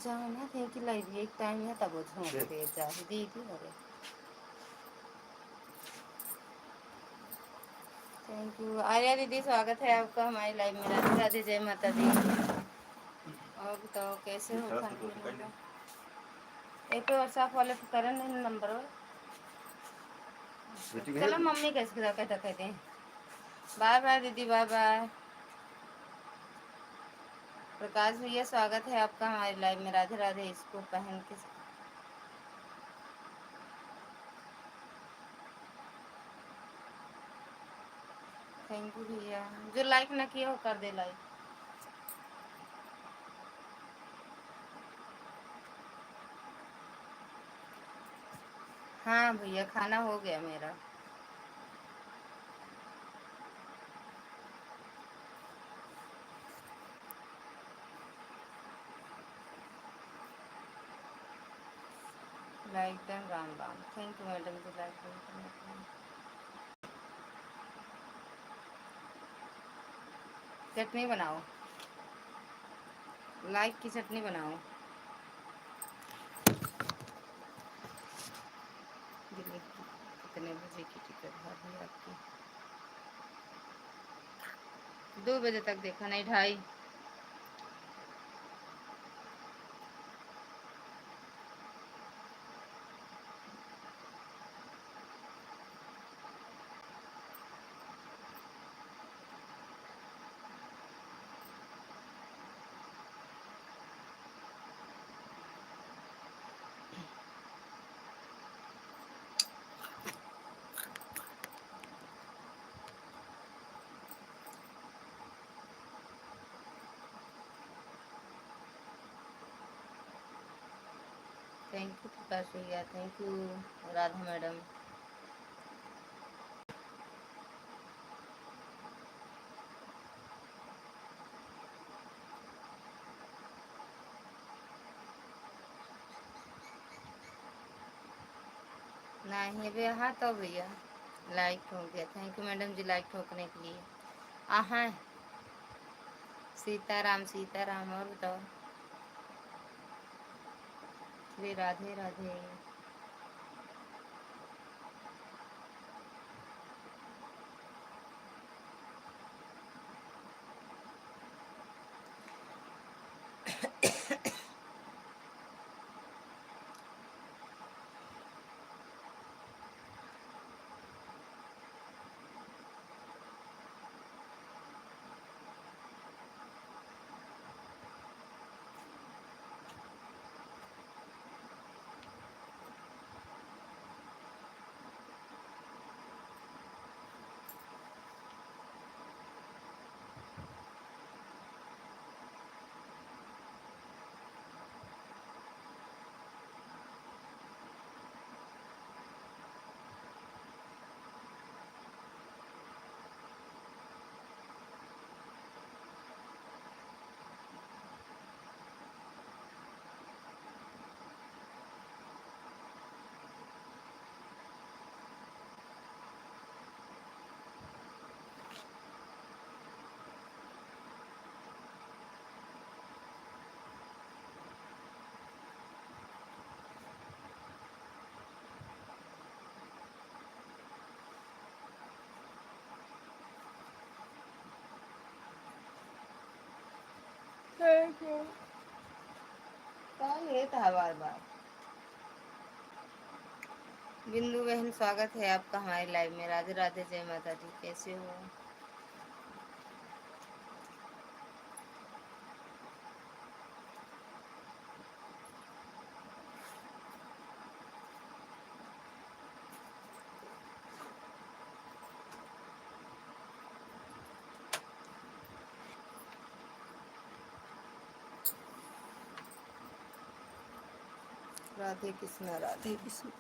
जाना थे कि लाइव एक टाइम है तब झोंक दे जा दीदी। अरे थैंक यू आर्या दीदी, स्वागत है आपका हमारी लाइव में। राधे राधे, जय माता दी। और बताओ कैसे हो? खाना एक पे व्हाट्सएप वाले पे करन नहीं नंबर। चलो मम्मी कैसे कहते हैं। बाय बाय दीदी, बाय बाय। प्रकाश भैया, स्वागत है आपका हमारी लाइव में। राधे राधे। इसको पहन के थैंक यू भैया। जो लाइक ना किया हो कर दे लाइक। हाँ भैया, खाना हो गया मेरा। Like done, Ram Ram. Thank you madam ji, like done करने के लिए। चटनी बनाओ, लाइक की चटनी बनाओ। कितने बजे की टिकट भाभी आपकी? 2 बजे तक देखा नहीं, 2:30। थैंक यू प्रकाश भैया, थैंक यू राधा मैडम। नहीं भैया, हाँ तो भैया लाइक हो गया। Thank you madam ji, like ठोकने के लिए। हाँ सीताराम सीताराम। और बताओ। श्री राधे राधे। ये था बार बार। बिंदु बहन, स्वागत है आपका हमारी लाइव में। राधे राधे, जय माता दी। कैसे हो? राधे कृष्ण, राधे कृष्ण।